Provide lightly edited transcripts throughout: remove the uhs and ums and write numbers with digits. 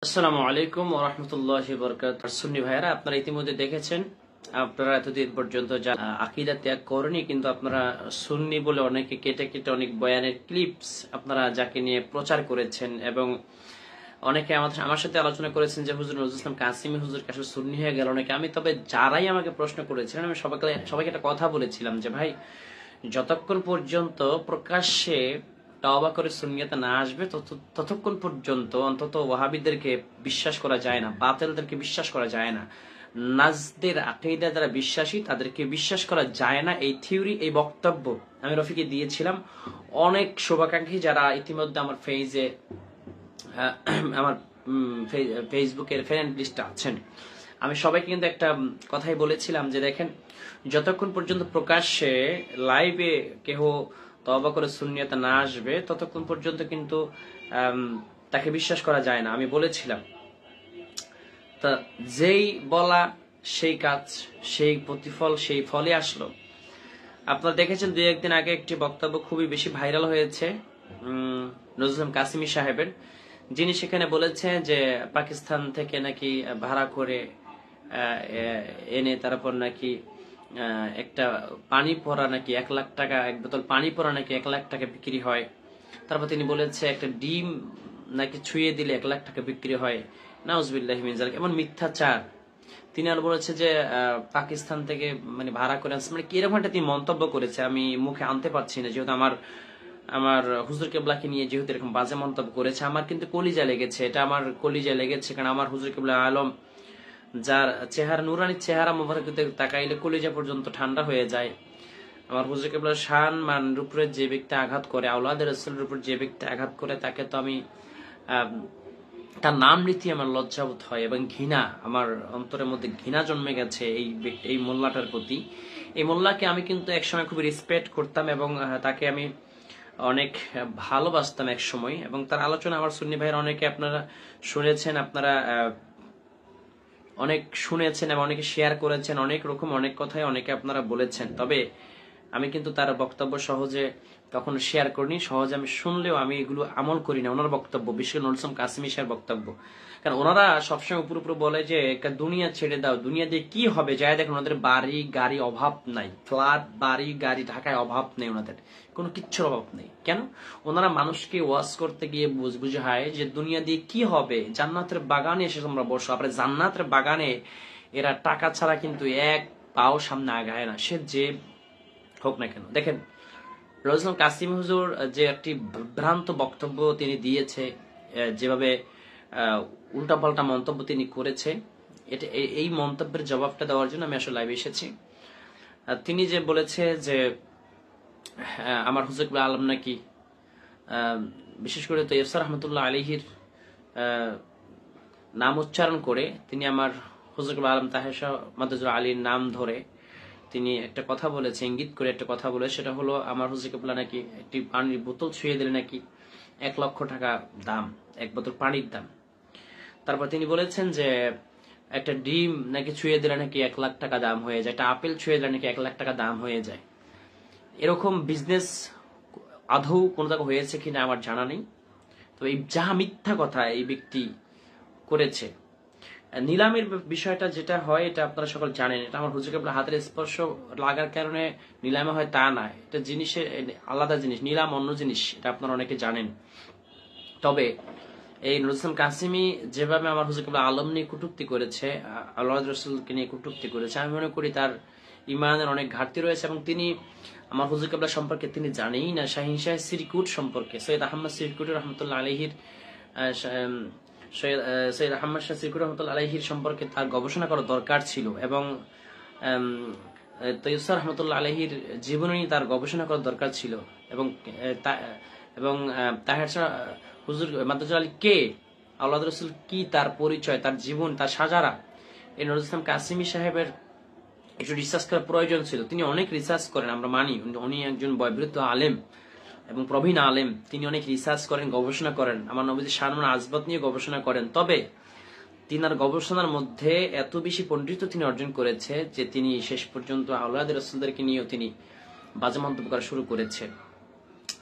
আসসালামু আলাইকুম ওয়া রাহমাতুল্লাহি ওয়া বারাকাতুহু। সুন্নি ভাইরা, আপনারা ইতিমধ্যে দেখেছেন, আপনারা এতদিন পর্যন্ত যা আকীদা ত্যাগ করেনি, কিন্তু আপনারা সুন্নি বলে অনেকে কেটে কেটে অনেক বয়ানের ক্লিপস আপনারা যাকে নিয়ে প্রচার করেছেন, এবং অনেকে আমার সাথে আলোচনা করেছেন যে হুজুর নজরুল ইসলাম কাসিমি হুজুর কাছে সুন্নি হয়ে গেল নাকি। আমি তবে যারাই আমাকে প্রশ্ন করেছিলেন, আমি সবাইকে একটা কথা বলেছিলাম যে ভাই, যতক্ষণ পর্যন্ত প্রকাশ্যে তওবা করে সুন্নিয়তে না আসবে ততক্ষণ পর্যন্ত অন্তত ওয়াহাবিদেরকে বিশ্বাস করা যায় না, বাতিলদেরকে বিশ্বাস করা যায় না, নাজদের আকীদা যারা বিশ্বাসী তাদেরকে বিশ্বাস করা যায় না। এই থিওরি, এই বক্তব্য আমি রফিকে দিয়েছিলাম। অনেক শুভাকাঙ্ক্ষী যারা ইতিমধ্যে আমার আমার ফেসবুকের ফ্রেন্ড লিস্টে আছেন, আমি সবাইকে কিন্তু একটা কথাই বলেছিলাম যে দেখেন, যতক্ষণ পর্যন্ত প্রকাশ্যে লাইভে কেহ তওবা করে সুন্নিয়তে না আসবে ততক্ষণ পর্যন্ত কিন্তু তাকে বিশ্বাস করা যায় না, আমি বলেছিলাম। তা যেই বলা সেই কাজ, সেই প্রতিফল, সেই ফলে আসলো। আপনারা দেখেছেন দুই একদিন আগে একটি বক্তব্য খুবই বেশি ভাইরাল হয়েছে নজরুল ইসলাম কাসিমি সাহেবের, যিনি সেখানে বলেছেন যে পাকিস্তান থেকে নাকি ভাড়া করে এনে তারপর নাকি একটা পানি পড়া নাকি 1 লাখ টাকা, এক বোতল পানি পড়া নাকি 1 লাখ টাকা বিক্রি হয়। তারপর তিনি বলেছে একটা ডিম নাকি ছুঁয়ে দিলে 1 লাখ টাকা বিক্রি হয়। নাউজুবিল্লাহি মিন যালিক, এমন মিথ্যাচার। তিনি আর বলেছে যে পাকিস্তান থেকে মানে ভাড়া করে আসছে, মানে কিরকম একটা তিনি মন্তব্য করেছে, আমি মুখে আনতে পারছি না, যেহেতু আমার হুজুর কেবলাকে নিয়ে যেহেতু এরকম বাজে মন্তব্য করেছে, আমার কিন্তু কলিজা লেগেছে, এটা আমার কলিজা লেগেছে। কারণ আমার হুজুর কেবলা আলম, যার চেহারা নুরানি চেহারা মোবারক তাকাইলে কলিজা পর্যন্ত ঠান্ডা হয়ে যায়। আমার হুজুর কেবলার শান মানের উপরে যে ব্যক্তি আঘাত করে, আওলাদ রাসূলের উপর যে ব্যক্তি আঘাত করে, তাকে তো আমি তার নাম নিতে আমার লজ্জাবোধ হয় এবং ঘৃণা, আমার অন্তরের মধ্যে ঘৃণা জন্মে গেছে এই মোল্লাটার প্রতি। এই মোল্লাকে আমি কিন্তু একসময় খুবই রেসপেক্ট করতাম এবং তাকে আমি অনেক ভালোবাসতাম এক সময়, এবং তার আলোচনা আমার সুন্নি ভাইয়ের অনেকে আপনারা শুনেছেন, আপনারা অনেক শুনেছেন এবং অনেকে শেয়ার করেছেন, অনেক রকম অনেক কথাই অনেকে আপনারা বলেছেন। তবে আমি কিন্তু তার বক্তব্য সহজে কখনো শেয়ার করিনি, সহজে আমি শুনলেও আমি এগুলো আমল করি না। ওনার বক্তব্য, বিশেষ করে নজরুল ইসলাম কাসিমি সাহেবের বক্তব্য, কারণ ওনারা সবসময় উপর উপর বলে যে দুনিয়া ছেড়ে দাও, দুনিয়া দিয়ে কি হবে, যাই দেখুন ওনাদের বাড়ি গাড়ি অভাব নাই, ফ্ল্যাট বাড়ি গাড়ি ঢাকায় অভাব নেই, ওনাদের কোনো কিচ্ছুর অভাব নেই। কেন? ওনারা মানুষকে ওয়াজ করতে গিয়ে বুঝায় যে দুনিয়া দিয়ে কি হবে, জান্নাতের বাগানে এসে তোমরা বসো। আবার জান্নাতের বাগানে এরা টাকা ছাড়া কিন্তু এক পাও সামনে আগায় না, সে যে হোক না কেন। দেখেন, নজরুল কাসিম হুজুর যে একটি ভ্রান্ত বক্তব্য তিনি দিয়েছে, যেভাবে উল্টাপাল্টা মন্তব্য তিনি করেছে, এটা এই মন্তব্যের জবাবটা দেওয়ার জন্য আমি আসলে লাইভে এসেছি। তিনি যে বলেছে যে আমার হুজুর আলম নাকি, বিশেষ করে তো ইফসার রহমতুল্লাহ আলাইহির নাম উচ্চারণ করে তিনি আমার হুজুর আলম তাহের শাহ মাদুজুল আলীর নাম ধরে তিনি একটা কথা বলেছে, ইঙ্গিত করে একটা কথা বলে, সেটা হলো আমার হুজুর কেবলা নাকি একটি পানির বোতল ছুঁয়ে দিলে নাকি 1 লক্ষ টাকা দাম, এক বোতল পানির দাম। তারপর তিনি বলেছেন যে একটা ডিম নাকি ছুঁয়ে দিলে নাকি 1 লাখ টাকা দাম হয়ে যায়, একটা আপেল ছুঁয়ে দিলে নাকি 1 লাখ টাকা দাম হয়ে যায়। এরকম বিজনেস আদৌ কোনো জায়গায় হয়েছে কিনা আমার জানা নেই। তো এই যা মিথ্যা কথা এই ব্যক্তি করেছে। নিলামের বিষয়টা যেটা হয় এটা আপনারা সকল জানেন, এটা আমার হুজুর কেবলার হাতের স্পর্শ লাগার কারণে নিলামে হয় তা না, এটা জিনিসের আলাদা জিনিস, নিলাম অন্য জিনিস, এটা আপনারা অনেকে জানেন। তবে এই নজরুল ইসলাম কাসিমি যেভাবে আমার হুজুর কেবলা আলম নিয়ে কটূক্তি করেছে, আল্লাহ রাসূলকে নিয়ে কটূক্তি করেছে, আমি মনে করি তার ইমানের অনেক ঘাটতি রয়েছে, এবং তিনি আমার হুজুর কেবলা সম্পর্কে তিনি জানেই না, শাহীন শাহ সিরকুট সম্পর্কে, সৈয়দ আহমদ সিরকুট রহমতুল্লাহ আলাইহির সৈয়দ আহমদ শাহ সিরকুট রহমতুল্লাহ আলাইহির সম্পর্কে তার গবেষণা করা দরকার ছিল, এবং তৈয়ব রহমতুল্লাহ আলাইহির জীবনী তার গবেষণা করা দরকার ছিল, এবং তাহের শাহ হুজুর মাদুজুল আলী কে, আল্লাহ রাসূল কি, তার পরিচয়, তার জীবন, তার সাজারা, এই নজরুল ইসলাম কাসিমি সাহেবের একটু রিসার্চ করার প্রয়োজন ছিল। তিনি অনেক রিসার্চ করেন, আমরা মানি, উনি একজন বয়োবৃদ্ধ আলেম এবং প্রবীণ আলেম, তিনি অনেক রিসার্চ করেন, গবেষণা করেন, আমার নবীজি শান আজবত নিয়ে গবেষণা করেন। তবে তিনার গবেষণার মধ্যে এত বেশি পণ্ডিত তিনি অর্জন করেছে যে তিনি শেষ পর্যন্ত আওলাদ রাসূলদেরকে নিয়েও তিনি বাজে মন্তব্য করা শুরু করেছে।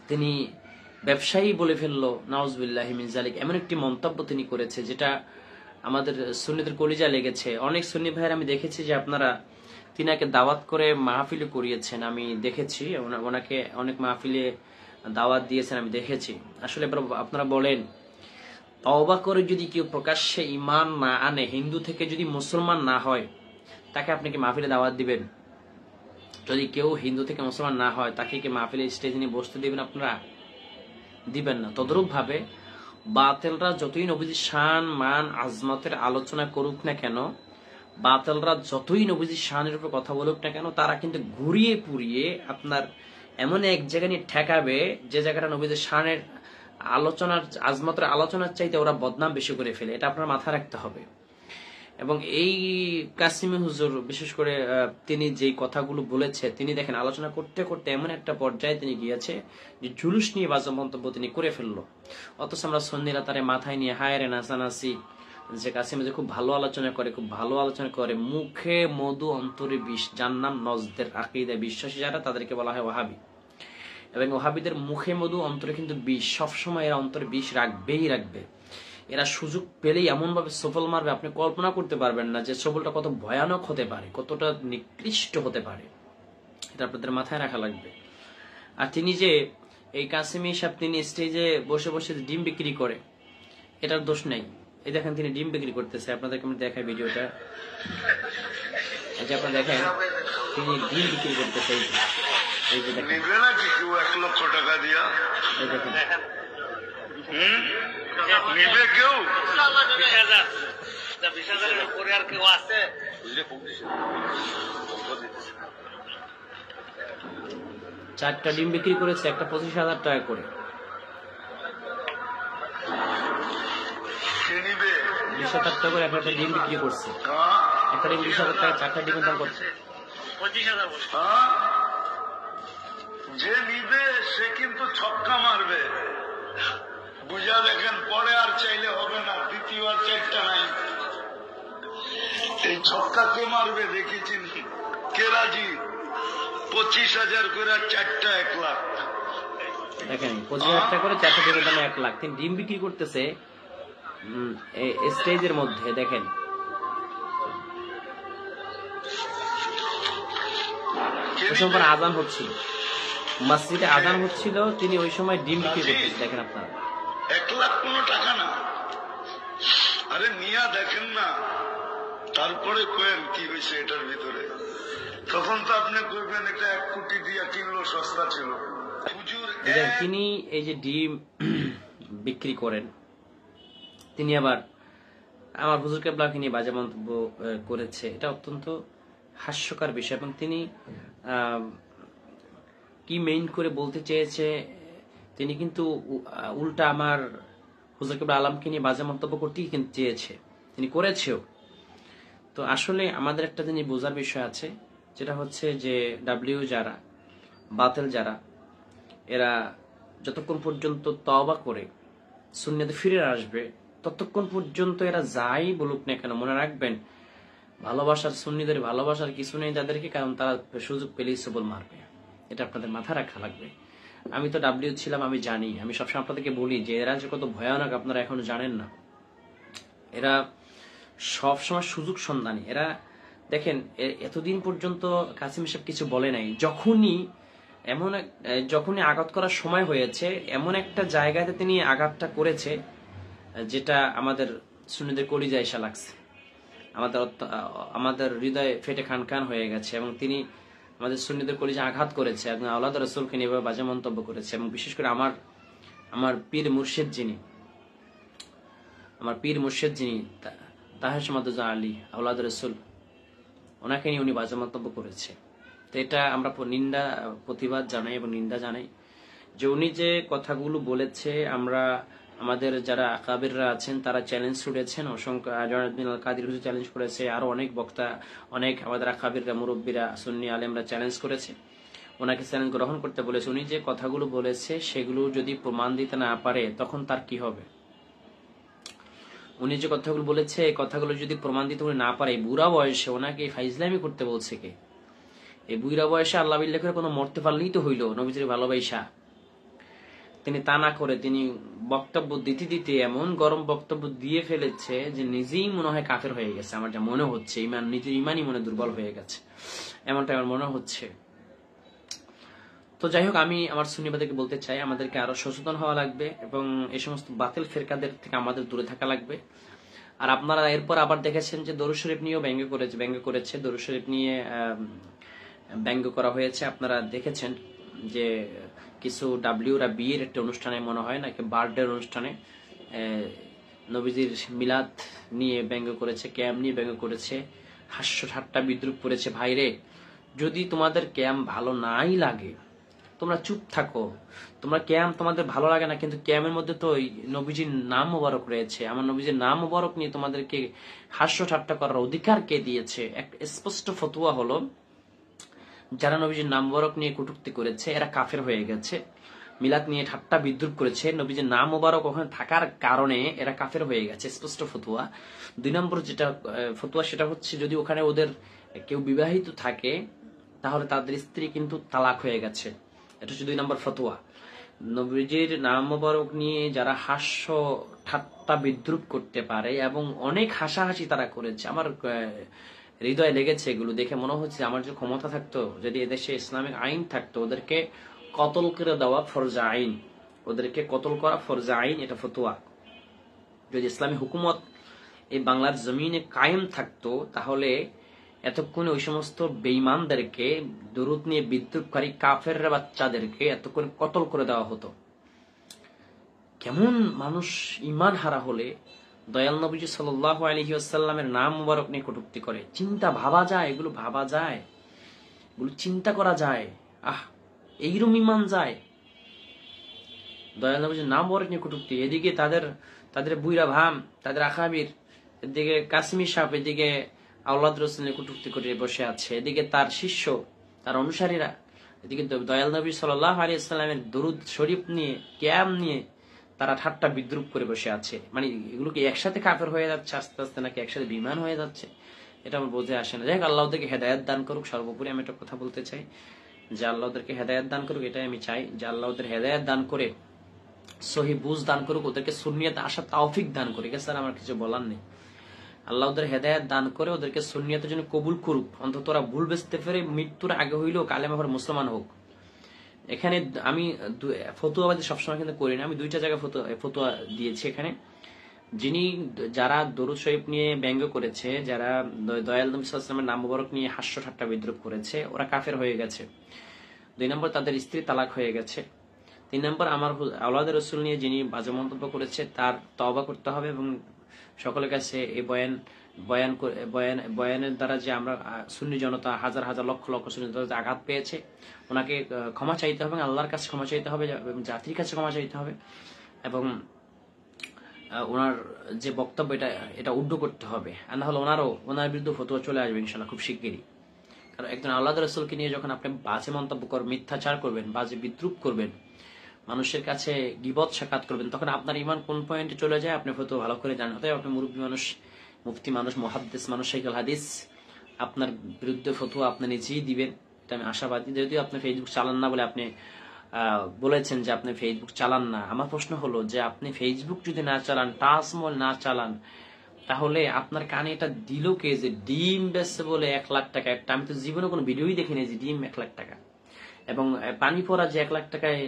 তিনি ব্যবসায়ী বলে ফেললো, নাউজুবিল্লাহি মিন যালিক। এমন একটি মন্তব্য তিনি করেছে যেটা আমাদের সুন্নিদের কলিজা লেগেছে। অনেক সুন্নি ভাইয়ের আমি দেখেছি যে আপনারা তিনাকে দাওয়াত করে মাহফিলে করিয়েছেন, আমি দেখেছি ওনাকে অনেক মাহফিলে দাওয়াত দিয়েছেন, আমি দেখেছি। আসলে আপনারা বলেন, তওবা করে যদি কেউ প্রকাশ্যে ঈমান না আনে, হিন্দু থেকে যদি মুসলমান না হয়, তাকে আপনি কি মাহফিলে দাওয়াত দিবেন? যদি কেউ হিন্দু থেকে মুসলমান না হয়, তাকে কি মাহফিলে স্টেজে নিয়ে বসতে দিবেন? আপনারা দিবেন না। তদ্রূপ ভাবে বাতিলরা যতই নবীজির শান মান আজমতের আলোচনা করুক না কেন, বাতিলরা যতই নবীজির শানের উপর কথা বলুক না কেন, তারা কিন্তু ঘুরিয়ে পুড়িয়ে আপনার এমন এক জায়গা নিয়ে ঠেকাবে যে জায়গাটা নবীজির শানের আলোচনার আজমতের আলোচনার চাইতে ওরা বদনাম বেশি করে ফেলে। এটা আপনার মাথায় রাখতে হবে। এবং এই কাসিমি হুজুর বিশেষ করে তিনি যেই কথাগুলো বলেছে, তিনি দেখেন আলোচনা করতে করতে এমন একটা পর্যায়ে তিনি গিয়েছে যে জুলুস নিয়ে বাজে মন্তব্য তিনি করে ফেললো। অথচ আমরা সন্নিরা তারে মাথায় নিয়ে হায় রে নাচানাচি, যে কাসিম যে খুব ভালো আলোচনা করে, খুব ভালো আলোচনা করে, মুখে মধু অন্তরে বিষ, যার নাম নজদের আকীদায় বিশ্বাসী যারা, তাদেরকে বলা হয় ওহাবি। এবং ওহাবিদের মুখে মধু অন্তরে কিন্তু বিষ, সবসময় এরা অন্তরে বিষ রাখবেই রাখবে। এরা সুযোগ পেলেই এমন ভাবে সফল মারবে, আপনি কল্পনা করতে পারবেন না যে সফলটা কত ভয়ানক হতে পারে, কতটা নিকৃষ্ট হতে পারে। এটা আপনাদের মাথায় রাখা লাগবে। আর তিনি যে এই কাসিমি সাহেব, তিনি স্টেজে বসে বসে ডিম বিক্রি করে, এটার দোষ নেই। এই দেখেন তিনি ডিম বিক্রি করতেছে, আপনাদেরকে আমি দেখাই ভিডিওটা। এই যে আপনারা দেখেন তিনি ডিম বিক্রি করতেছে। এই যে দেখেন, নিবে নাকি কেউ 1 লক্ষ টাকা দিয়া? এই দেখেন নিবে কেউ 20,000 উপরে আর কেউ আছে? 4টা ডিম বিক্রি করেছে, একটা 25,000 টাকা করে। 20,000 টাকা করে একটা ডিম বিক্রি করছে। একটা ডিম 20,000 টাকা, 4টা ডিমের দাম করছে 25,000। যে নিবে সে কিন্তু ছক্কা মারবে, বুঝা দেখেন। পরে আর চাইলে হবে না, দ্বিতীয়বার 4টা নাই। এই ছক্কা কে মারবে দেখেছেন? কে রাজি? 25,000 করে 4টা 1 লাখ। দেখেন 25,000 টাকা করে 4টা ডিমের দাম 1 লাখ। তিনি ডিম বিক্রি করতেছে স্টেজের মধ্যে। দেখেন ওই সময় আজান হচ্ছিল, মসজিদে আজান হচ্ছিল, তিনি ওই সময় ডিম বিক্রি করতেছে। দেখেন আপনারা 1 লাখ কোনো টাকা না। আরে মিয়া দেখেন না, তারপরে কোয়েন কি হয়েছে এটার ভিতরে। তখন তো আপনি কইবেন এটা 1 কোটি দিয়া কিনলো, সস্তা ছিল। তিনি এই যে ডিম বিক্রি করেন, তিনি আবার আমার হুজুর কেবলাকে নিয়ে বাজে মন্তব্য করেছে। এটা অত্যন্ত হাস্যকর বিষয়। এবং তিনি কি মেইন করে বলতে চেয়েছে, তিনি কিন্তু উল্টা আমার হুজুর কেবলা আলমকে নিয়ে বাজে মন্তব্য করতেই কিন্তু চেয়েছে, তিনি করেছেও। তো আসলে আমাদের একটা জিনিস বোঝার বিষয় আছে, যেটা হচ্ছে যে ডাব্লিউ যারা, বাতিল যারা, এরা যতক্ষণ পর্যন্ত তওবা করে সুন্নাতে ফিরে আসবে, ততক্ষণ পর্যন্ত এরা যাই বলুক না কেন, মনে রাখবেন ভালোবাসার, সুন্নিদের ভালোবাসার কিছু নেই তাদেরকে, কারণ তারা সুযোগ পেলেই সবল মারবে। এটা আপনাদের মাথায় রাখা লাগবে। আমি তো ডাব্লিউ ছিলাম, আমি জানি। আমি সবসময় আপনাদেরকে বলি যে এরা যে কত ভয়ানক আপনারা এখনো জানেন না। এরা সবসময় সুযোগ সন্ধানী। এরা দেখেন এতদিন পর্যন্ত কাসিম সাহেব কিছু বলে নাই, যখনই আঘাত করার সময় হয়েছে, এমন একটা জায়গাতে তিনি আঘাতটা করেছে যেটা আমাদের সুন্নিদের কলিজায় এসে লাগছে, আমাদের হৃদয়ে ফেটে খান খান হয়ে গেছে। এবং তিনি আমাদের সুন্নিদের কলিজা আঘাত করেছে এবং আওলাদ রাসূলকে নিয়ে বাজে মন্তব্য করেছে। এবং বিশেষ করে আমার পীর মুর্শিদ যিনি তাহের সমাদুজা আলী আওলাদ রাসূল, ওনাকে নিয়ে উনি বাজে মন্তব্য করেছে। তো এটা আমরা প্রতিবাদ জানাই এবং নিন্দা জানাই যে উনি যে কথাগুলো বলেছে, আমাদের যারা আকাবিররা আছেন তারা চ্যালেঞ্জ ছুড়েছেন, অসংখ্য কাদির হুজুর চ্যালেঞ্জ করেছে, আরো অনেক বক্তা, অনেক আমাদের আকাবিররা, মুরব্বীরা, সুন্নি আলেমরা চ্যালেঞ্জ করেছে, ওনাকে চ্যালেঞ্জ গ্রহণ করতে বলেছে। উনি যে কথাগুলো বলেছে সেগুলো যদি প্রমাণ দিতে না পারে তখন তার কি হবে? উনি যে কথাগুলো বলেছে, এই কথাগুলো যদি প্রমাণ দিতে উনি না পারে, বুড়া বয়সে ওনাকে ফাইজলামি করতে বলছে কে? এই বুড়া বয়সে আল্লাহ বিল্লাহ করে কোনো মরতে পারলেই তো হইল, নবীজির ভালোবাসা। তিনি তা না করে তিনি বক্তব্য দিতে দিতে এমন গরম বক্তব্য দিয়ে ফেলেছে যে নিজেই মনে হয় কাফের হয়ে গেছে। আমার যা মনে হচ্ছে, নিজের ইমানই মনে দুর্বল হয়ে গেছে, এমনটা আমার মনে হচ্ছে। তো যাই হোক, আমি আমার সুন্নিবাদীকে বলতে চাই, আমাদেরকে আরো সচেতন হওয়া লাগবে এবং এই সমস্ত বাতিল ফেরকাদের থেকে আমাদের দূরে থাকা লাগবে। আর আপনারা এরপর আবার দেখেছেন যে দরুদ শরীফ নিয়েও ব্যঙ্গ করেছে, দরুদ শরীফ নিয়ে ব্যঙ্গ করা হয়েছে। আপনারা দেখেছেন যে কিছু ডাব্লিউরা বিয়ের একটা অনুষ্ঠানে, মনে হয় নাকি বার্থডে অনুষ্ঠানে, নবীজির মিলাদ নিয়ে ব্যঙ্গ করেছে, ক্যাম্প নিয়ে ব্যঙ্গ করেছে, হাস্য ঠাট্টা বিদ্রুপ করেছে। ভাইরে, যদি তোমাদের ক্যাম্প ভালো নাই লাগে তোমরা চুপ থাকো। তোমরা ক্যাম্প তোমাদের ভালো লাগে না, কিন্তু ক্যাম্পের মধ্যে তো নবীজির নাম মোবারক রয়েছে। আমার নবীজির নাম মোবারক নিয়ে তোমাদেরকে হাস্য ঠাট্টা করার অধিকার কে দিয়েছে? একটা স্পষ্ট ফতোয়া হলো, যারা নবীজির নাম মোবারক নিয়ে কটূক্তি করেছে এরা কাফের হয়ে গেছে। মিলাদ নিয়ে ঠাট্টা বিদ্রুপ করেছে, নবীজির নাম মোবারক ওখানে থাকার কারণে এরা কাফের হয়ে গেছে, স্পষ্ট ফতোয়া। 2 নম্বর যেটা ফতোয়া সেটা হচ্ছে, যদি ওখানে ওদের কেউ বিবাহিত থাকে তাহলে তাদের স্ত্রী কিন্তু তালাক হয়ে গেছে। এটা হচ্ছে 2 নম্বর ফতোয়া। নবীজির নাম মোবারক নিয়ে যারা হাস্য ঠাট্টা বিদ্রুপ করতে পারে, এবং অনেক হাসাহাসি তারা করেছে, আমার হৃদয় লেগেছে এগুলো দেখে। মনে হচ্ছে আমার যে ক্ষমতা থাকতো, যদি এদেশে ইসলামিক আইন থাকতো, ওদেরকে কতল করে দেওয়া ফরজা আইন, ওদেরকে কতল করা ফরজা আইন, এটা ফতোয়া। যদি ইসলামী হুকুমত এই বাংলার জমিনে কায়েম থাকতো, তাহলে এতক্ষণে ওই সমস্ত বেঈমানদেরকে, দুরূদ নিয়ে বিদ্রুপকারী কাফের বাচ্চাদেরকে এতক্ষণে কতল করে দেওয়া হতো। কেমন মানুষ ঈমান হারা হলে দয়াল নবীজি সাল্লাল্লাহু আলাইহি ওয়াসাল্লামের নাম মুবারক নিয়ে কটূক্তি করে? চিন্তা ভাবা যায়, এগুলো ভাবা যায়, এগুলো চিন্তা করা যায়। এইরকম ঈমান যায়? দয়াল নবীজির নাম মুবারক নিয়ে কটূক্তি, এদিকে তাদের বুইরা ভাম, তাদের আখাবির, এদিকে কাশ্মীর সাহেব, এদিকে আওলাদ রাসূলের কটূক্তি করে বসে আছে, এদিকে তার শিষ্য, তার অনুসারীরা, এদিকে দয়াল নবী সাল্লাল্লাহু আলাইহি ওয়াসাল্লামের দরুদ শরীফ নিয়ে, ক্যাম নিয়ে তারা ঠাট্টা বিদ্রুপ করে বসে আছে। মানে এগুলো কি একসাথে কাফের হয়ে যাচ্ছে আস্তে আস্তে, নাকি একসাথে বিমান হয়ে যাচ্ছে? এটা আমার বোঝে আসে না। যাই হোক, আল্লাহ ওদেরকে হেদায়েত দান করুক। সর্বোপরি আমি একটা কথা বলতে চাই যে আল্লাহ ওদেরকে হেদায়েত দান করুক, এটাই আমি চাই, যে আল্লাহ ওদের হেদায়েত দান করে সহি বুঝ দান করুক, ওদেরকে সুন্নিয়তে আসার তৌফিক দান করুক। স্যার আমার কিছু বলার নেই। আল্লাহ ওদের হেদায়েত দান করে ওদেরকে সুন্নিয়তের জন্য কবুল করুক। অন্তত ওরা ভুল বেচতে ফেরে মৃত্যুর আগে হইলেও কালেমা পড়ে মুসলমান হোক। এখানে আমি ফতুয়াবাদী সবসময় কিন্তু করি না, আমি 2টা জায়গায় ফতুয়া দিয়েছি এখানে। যারা দরুদ শরীফ নিয়ে ব্যঙ্গ করেছে, যারা দয়াল নবী সাল্লাল্লাহু আলাইহি ওয়াসাল্লামের নাম মুবারক নিয়ে হাস্য ঠাট্টা বিদ্রুপ করেছে, ওরা কাফের হয়ে গেছে। 2 নম্বর, তাদের স্ত্রী তালাক হয়ে গেছে। 3 নম্বর, আমার আওলাদ রাসূল নিয়ে যিনি বাজে মন্তব্য করেছে তার তওবা করতে হবে, এবং সকলের কাছে এই বয়ানের দ্বারা যে আমরা সুন্নি জনতা হাজার হাজার লক্ষ লক্ষ সুন্নি জনতা আঘাত পেয়েছে, ওনাকে ক্ষমা চাইতে হবে, আল্লাহর কাছে ক্ষমা চাইতে হবে, জাতির কাছে ক্ষমা চাইতে হবে, এবং ওনার যে বক্তব্য এটা উড্ড করতে হবে। আর না হলে ওনার বিরুদ্ধে ফতোয়া চলে আসবে ইনশাআল্লাহ খুব শিগগিরই। কারণ একজন আওলাদ রাসূলকে নিয়ে যখন আপনি বাজে মন্তব্য করবেন, মিথ্যাচার করবেন, বাজে বিদ্রুপ করবেন, মানুষের কাছে গীবত সাকাত করবেন, তখন আপনার ঈমান কোন পয়েন্টে চলে যায় আপনি ফতোয়া ভালো করে জানেন। অতএব আপনি মুরব্বী মানুষ, মুফতি মানুষ, মুহাদ্দিস মানুষ, শাইখুল হাদিস, আপনার বিরুদ্ধে ফতোয়া আপনি নিজেই দিবেন, এটা আমি আশাবাদী। যদিও আপনি ফেসবুক চালান না বলে আপনি বলেছেন যে আপনি ফেসবুক চালান না। আমার প্রশ্ন হলো যে আপনি ফেসবুক যদি না চালান, টাচমল না চালান, তাহলে আপনার কানে এটা দিল কে যে ডিম বেচছে বলে 1 লাখ টাকা একটা? আমি তো জীবনে কোনো ভিডিওই দেখিনি যে ডিম 1 লাখ টাকা, এবং পানি পড়া যে 1 লাখ টাকায়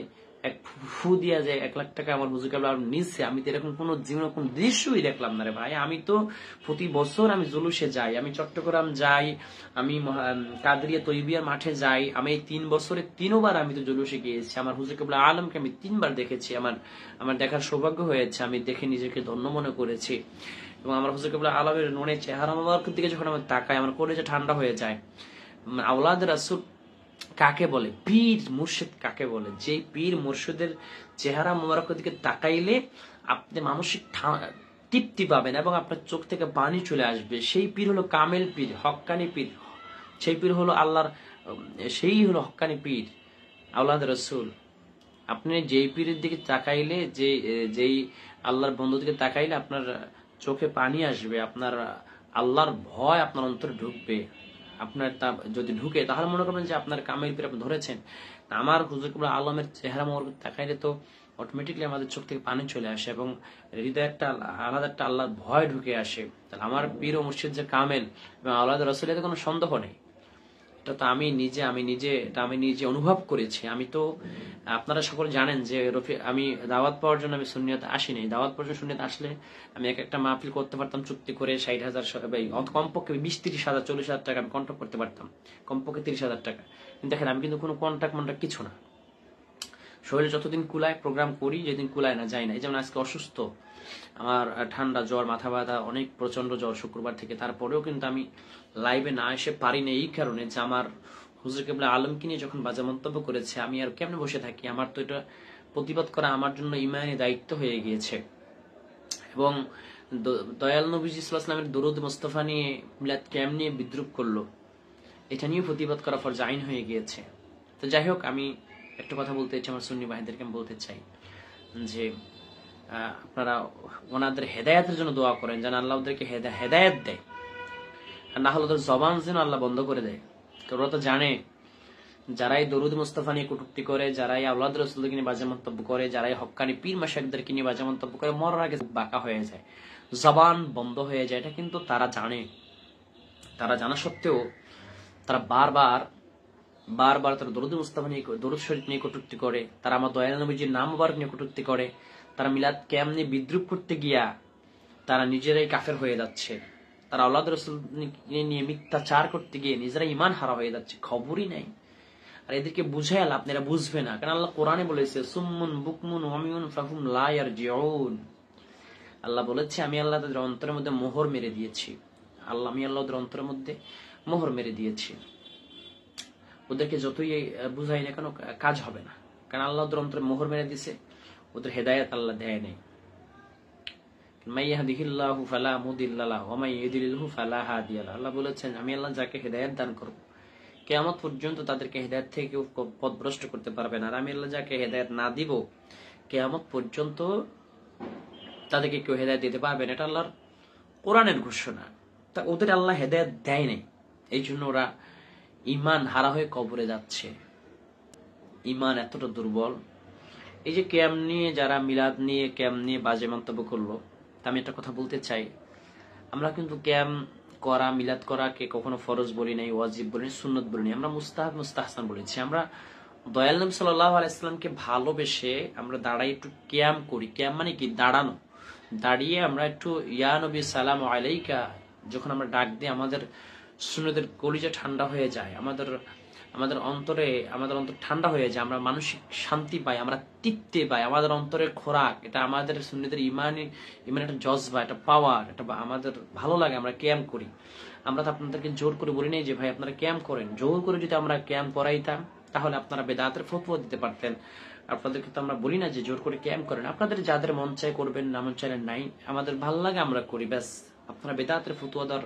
এক ফু দিয়া যে 1 লাখ টাকা আমার হুজুর কেবল নিচ্ছে, আমি তো এরকম কোন জীবনে কোন দৃশ্যই দেখলাম না রে ভাই। আমি তো প্রতি বছর আমি জুলুসে যাই, আমি চট্টগ্রাম যাই, আমি কাদরিয়া তৈবিয়ার মাঠে যাই, আমি এই 3 বছরে 3বার আমি তো জুলুসে গিয়েছি। আমার হুজুর কেবল আলমকে আমি 3বার দেখেছি, আমার দেখার সৌভাগ্য হয়েছে, আমি দেখে নিজেকে ধন্য মনে করেছি। এবং আমার হুজুর কেবল আলমের নুনে চেহারা মোবারকের দিকে যখন আমি তাকাই, আমার কলেজে ঠান্ডা হয়ে যায়। আওলাদ রাসূল কাকে বলে, পীর মুর্শিদ কাকে বলে? যে পীর মুর্শিদের চেহারা মোবারকের দিকে তাকাইলে আপনি মানসিক তৃপ্তি পাবেন এবং আপনার চোখ থেকে পানি চলে আসবে। সেই পীর হলো কামেল পীর, হক্কানি পীর। সেই পীর হলো আল্লাহর, সেই হলো হক্কানি পীর, আওলাদ রাসূল। আপনি যেই পীরের দিকে তাকাইলে, যেই আল্লাহর বন্ধুর দিকে তাকাইলে আপনার চোখে পানি আসবে, আপনার আল্লাহর ভয় আপনার অন্তরে ঢুকবে। আপনার যদি ঢুকে তাহলে মনে করবেন যে আপনার কামেল পীর আপনি ধরেছেন। আমার হুজুর কেবল আলমের চেহারা মোবারক তাকাইলে তো অটোমেটিকলি আমাদের চোখ থেকে পানি চলে আসে এবং হৃদয়ে একটা আলাদা একটা আল্লাহর ভয় ঢুকে আসে। তাহলে আমার পীর ও মুর্শিদ যে কামেল এবং আওলাদ রাসূল, এতে কোনো সন্দেহ নেই। এটা তো আমি নিজে অনুভব করেছি। আমি তো, আপনারা সকলে জানেন যে আমি দাওয়াত পাওয়ার জন্য আমি সুন্নিয়তে আসিনি। দাওয়াত পাওয়ার জন্য সুন্নিয়তে আসলে আমি একটা মাহফিল করতে পারতাম চুক্তি করে 60,000 কমপক্ষে 20-30,000 40,000 টাকা আমি কন্ট্রাক্ট করতে পারতাম, কমপক্ষে 30,000 টাকা। কিন্তু দেখেন আমি কিন্তু কোনো কন্ট্রাক্ট কিছু না। শরীরে যতদিন কুলায় প্রোগ্রাম করি, যেদিন কুলায় না যাই না। এই যেমন আজকে অসুস্থ, আমার ঠান্ডা জ্বর, মাথা ব্যথা, অনেক প্রচন্ড জ্বর শুক্রবার থেকে, তারপরেও কিন্তু আমি লাইভে না এসে পারি না এই কারণে যে আমার হুজুর কেবলা আলমকে নিয়ে যখন বাজে মন্তব্য করেছে, আমি আর কেমনে বসে থাকি? আমার তো এটা প্রতিবাদ করা আমার জন্য ইমানি দায়িত্ব হয়ে গিয়েছে। এবং দয়াল নবীজি সাল্লাল্লাহু আলাইহি ওয়াসাল্লামের দরুদ মুস্তাফা নিয়ে মিলাদ ক্যাম নিয়ে বিদ্রুপ করলো, এটা নিয়ে প্রতিবাদ করা ফরজ আইন হয়ে গিয়েছে। তো যাই হোক, আমি একটা কথা বলতে চাই, আমার সুন্নি ভাইদেরকে আমি বলতে চাই যে আপনারা ওনাদের হেদায়েতের জন্য দোয়া করেন, যেন আল্লাহ ওদেরকে হেদায়েত দেয়, আর না হলে ওদের জবান যেন আল্লাহ বন্ধ করে দেয়। কারণ ওরা তো জানে, যারাই দরুদ মুস্তাফা নিয়ে কটূক্তি করে, যারাই আওলাদ রাসূলকে নিয়ে বাজে মন্তব্য করে, যারাই হক্কানি পীর মাশায়েখদেরকে নিয়ে বাজে মন্তব্য করে, মরার আগে বাঁকা হয়ে যায়, জবান বন্ধ হয়ে যায়। এটা কিন্তু তারা জানে। তারা জানা সত্ত্বেও তারা বারবার তারা দরুদ মুস্তাফা নিয়ে, দরুদ শরীফ নিয়ে কটূক্তি করে, তারা আমার দয়াল নবীজির নাম মুবারক নিয়ে কটূক্তি করে, তারা মিলাদ ক্যাম নিয়ে বিদ্রুপ করতে গিয়া তারা নিজেরাই কাফের হয়ে যাচ্ছে। তারা আওলাদ রাসূল নিয়ে মিথ্যাচার করতে গিয়ে নিজেরাই ঈমান হারা হয়ে যাচ্ছে, খবরই নাই। আর এদেরকে বুঝাই আল্লাহ, আপনারা বুঝবে না, কারণ আল্লাহ কোরআনে বলেছে সুম্মুন বুকমুন ওয়ামিউন ফাহুম লা ইয়ারজিউন। আল্লাহ বলেছে আমি আল্লাহ তাদের অন্তরের মধ্যে মোহর মেরে দিয়েছি। আমি আল্লাহ ওদের অন্তরের মধ্যে মোহর মেরে দিয়েছি। ওদেরকে যতই বুঝাই না কেন কাজ হবে না, কারণ আল্লাহ ওদের অন্তরে মোহর মেরে দিয়েছে, ওদের হেদায়েত আল্লাহ দেয় নেই। মাইয়াহদিহিল্লাহু ফালা মুদিল্লা লাহু ওয়া মাই ইউদ্লিলহু ফালা হাদিয়া লাহু। আল্লাহ বলেছেন আমি আল্লাহ যাকে হেদায়েত দান করব, কিয়ামত পর্যন্ত তাদেরকে হেদায়েত থেকে কেউ পথভ্রষ্ট করতে পারবে না। আর আমি আল্লাহ যাকে হেদায়েত না দিব, কিয়ামত পর্যন্ত তাদেরকে কেউ হেদায়েত দিতে পারবে না। এটা আল্লাহর কোরআনের ঘোষণা। তা ওদের আল্লাহ হেদায়েত দেয় নাই, এই জন্য ওরা ঈমান হারা হয়ে কবরে যাচ্ছে। ঈমান এতটা দুর্বল। এই যে ক্যাম নিয়ে, যারা মিলাদ নিয়ে ক্যাম নিয়ে বাজে মন্তব্য করলো, তা আমি একটা কথা বলতে চাই, আমরা কিন্তু ক্যাম করা, মিলাদ করাকে কখনো ফরজ বলি নাই, ওয়াজিব বলি নাই, সুন্নত বলি নাই, আমরা মুস্তাহাব মুস্তাহসান বলেছি। আমরা দয়াল নবী সাল্লাল্লাহু আলাইহি ওয়াসাল্লামকে ভালোবেসে আমরা দাঁড়াই একটু ক্যাম করি। ক্যাম মানে কি? দাঁড়ানো। দাঁড়িয়ে আমরা একটু ইয়া নবী সালাম আলাইকা যখন আমরা ডাক দিই, আমাদের সুন্নতের কলিজা ঠান্ডা হয়ে যায়, আমাদের অন্তর ঠান্ডা হয়ে যায়, আমরা মানসিক শান্তি পাই, আমরা তৃপ্তি পাই, আমাদের অন্তরের খোরাক। এটা আমাদের সুন্নতের ইমান একটা জজবা, এটা পাওয়ার, এটা আমাদের ভালো লাগে। আমরা ক্যাম্প করি। আমরা তো আপনাদেরকে জোর করে বলি নাই যে ভাই আপনারা ক্যাম্প করেন। জোর করে যদি আমরা ক্যাম্প করাইতাম তাহলে আপনারা বেদাতের ফতোয়া দিতে পারতেন। আপনাদেরকে তো আমরা বলি না যে জোর করে ক্যাম্প করেন। আপনাদের যাদের মন চায় করবেন, না মন চাইলে নাই, আমাদের ভালো লাগে আমরা করি, ব্যাস। আপনারা বেদাতের ফতোয়া দেওয়ার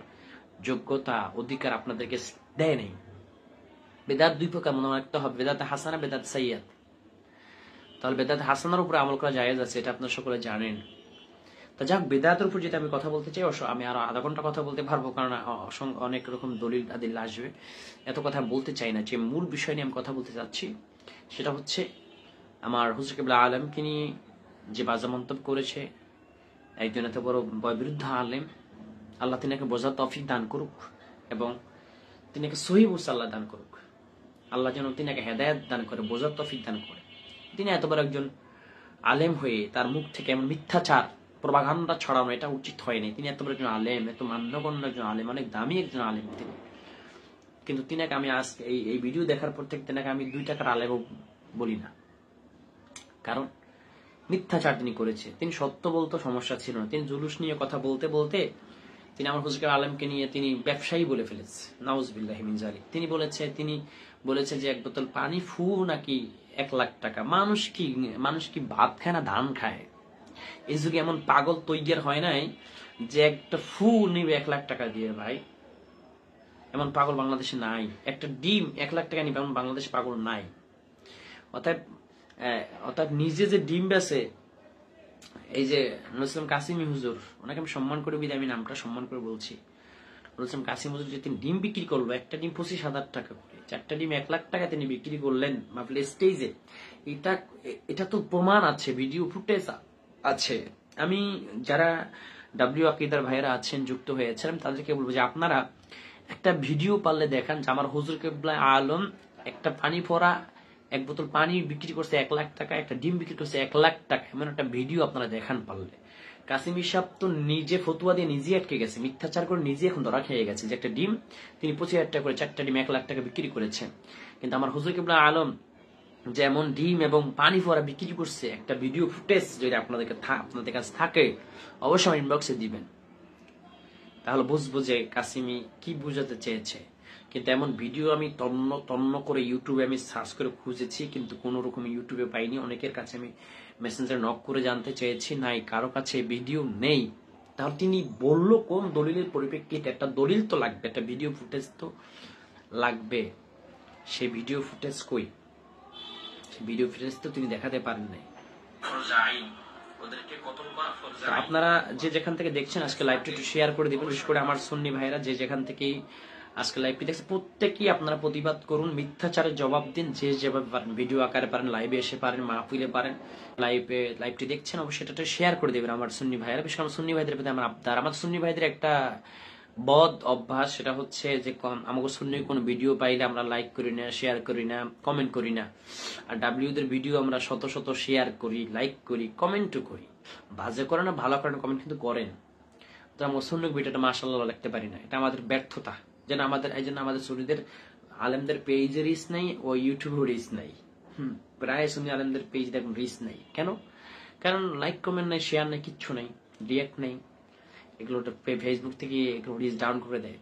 যোগ্যতা, অধিকার আপনাদেরকে দেয় নেই। বেদাত দুই প্রকার মনে রাখতে হবে, বেদাত হাসানা, বেদাত সাইয়্যাত। তাহলে বেদাত হাসানার উপরে আমল করা জায়েজ আছে, এটা আপনারা সকলে জানেন। তা যাক, বেদাতের উপর যদি আমি কথা বলতে চাই, আমি আরো আধা ঘন্টা কথা বলতে পারবো, কারণ অনেক রকম দলিল আদিল আসবে। এত কথা বলতে চাই না। যে মূল বিষয় নিয়ে আমি কথা বলতে চাচ্ছি সেটা হচ্ছে আমার হুজুর কিবলা আলমকে নিয়ে যে বাজে মন্তব্য করেছে একজন এত বড় বয়োবৃদ্ধ আলেম, আল্লাহ তিনাকে বোঝার তৌফিক দান করুক এবং তিনাকে সহিহ আল্লাহ দান করুক। আল্লাহ যেন তিনাকে হেদায়েত দান করে, বোঝার তৌফিক দান করে। তিনি এত বড় একজন আলেম হয়ে তার মুখ থেকে এমন মিথ্যাচার, প্রপাগান্ডা ছড়ানো, এটা উচিত হয়নি। তিনি এত বড় একজন আলেম, এত মান্যগণ্য একজন আলেম, অনেক দামি একজন আলেম তিনি। কিন্তু তিনাকে আমি আজকে এই ভিডিও দেখার পর থেকে তিনাকে আমি 2 টাকার আলেমও বলি না, কারণ মিথ্যাচার তিনি করেছে। তিনি সত্য বলতে সমস্যা ছিল না, তিনি জুলুস নিয়ে কথা বলতে বলতে তিনি আমার হুজুর আলেমকে নিয়ে তিনি ব্যবসায়ী বলে ফেলেছে। নাউজুবিল্লাহি মিন যালিক। তিনি বলেছে যে 1 বোতল পানি ফু নাকি 1 লাখ টাকা। মানুষ কি ভাত খায় না ধান খায়? এই যুগে এমন পাগল তৈয়ার হয় নাই যে একটা ফু নিবে 1 লাখ টাকা দিয়ে। ভাই, এমন পাগল বাংলাদেশে নাই। একটা ডিম 1 লাখ টাকা নিবে এমন বাংলাদেশে পাগল নাই। অর্থাৎ নিজে যে ডিম বেচে, এই যে নুরুল ইসলাম কাসিমি হুজুর, ওনাকে আমি সম্মান করে বিদায়, আমি নামটা সম্মান করে বলছি, বলছেন কাসিম হুজুর যে তিনি ডিম বিক্রি করলো, একটা ডিম 25,000 টাকা করে, 4টা ডিম 1 লাখ টাকা তিনি বিক্রি করলেন মাহফিল স্টেজে, এটা তো প্রমাণ আছে, ভিডিও ফুটেজ আছে। আমি যারা ডাব্লিউ আকিদার ভাইয়েরা আছেন, যুক্ত হয়েছেন, তাদেরকে বলবো যে আপনারা একটা ভিডিও পারলে দেখান যে আমার হুজুর কেবলা আলম একটা পানি পড়া 1 বোতল পানি বিক্রি করছে 1 লাখ টাকা, একটা ডিম বিক্রি করছে 1 লাখ টাকা, এমন একটা ভিডিও আপনারা দেখান পারলে। কাসিম সাহেব তো নিজে ফতুয়া দিয়ে নিজে আটকে গেছে, মিথ্যাচার করে নিজে এখন ধরা খেয়ে গেছে যে একটা ডিম তিনি 25,000 টাকা করে 4টা ডিম 1 লাখ টাকা বিক্রি করেছেন। কিন্তু আমার হুজুর কেবলা আলম যেমন ডিম এবং পানি ফোয়ারা বিক্রি করছে, একটা ভিডিও ফুটেজ যদি আপনাদের কাছে থাকে অবশ্যই আমার ইনবক্সে দিবেন, তাহলে বুঝবো যে কাসিমি কি বুঝাতে চেয়েছে। কিন্তু এমন ভিডিও আমি তন্ন করে ইউটিউবে আমি সার্চ করে খুঁজেছি, কিন্তু কোন রকম ইউটিউবে পাইনি। অনেকের কাছে আমি মেসেঞ্জার নক করে জানতে চেয়েছি, নাই কারো কাছে ভিডিও নেই। তাহলে তিনি বললো কোন দলিলের পরিপ্রেক্ষিতে? একটা দলিল তো লাগবে, একটা ভিডিও ফুটেজ তো লাগবে। সেই ভিডিও ফুটেজ কই? সেই ভিডিও ফুটেজ তো তিনি দেখাতে পারেন নাই। আপনারা যে যেখান থেকে দেখছেন আজকে লাইভটি একটু শেয়ার করে দিবেন, বিশেষ করে আমার সুন্নি ভাইরা যে যেখান থেকেই আজকে লাইভটি দেখছে প্রত্যেকেই আপনারা প্রতিবাদ করুন, মিথ্যাচারের জবাব দিন, যে যেভাবে পারেন, ভিডিও আকারে পারেন, লাইভে এসে পারেন, মাহফিলে পারেন, লাইভটি দেখছেন অবশ্যই এটা শেয়ার করে দেবেন আমার সুন্নি ভাইরা। বিশেষ করে আমার সুন্নি ভাইদের প্রতি আমার আবদার, আমার সুন্নি ভাইদের একটা বদ অভ্যাস, সেটা হচ্ছে যে আমাকে সুন্নি কোনো ভিডিও পাইলে আমরা লাইক করি না, শেয়ার করি না, কমেন্ট করি না। আর ডাব্লিউদের ভিডিও আমরা শত শত শেয়ার করি, লাইক করি, কমেন্টও করি। বাজে করে না, ভালো করে না, কমেন্ট কিন্তু করেন। তো আমরা সুন্নি ভিডিওটা মাশাআল্লাহ লিখতে পারি না, এটা আমাদের ব্যর্থতা। যেন আমাদের এই জন্য আমাদের সুন্নিদের আলেমদের পেজের রিচ নাই, ও ইউটিউবের রিচ নাই। প্রায় সুন্নি আলেমদের পেজ দেখুন রিচ নাই, কেন? কারণ লাইক কমেন্ট নাই, শেয়ার নাই, কিচ্ছু নাই, রিয়াক্ট নাই। এগুলো ফেসবুক থেকে এগুলো রিচ ডাউন করে দেয়।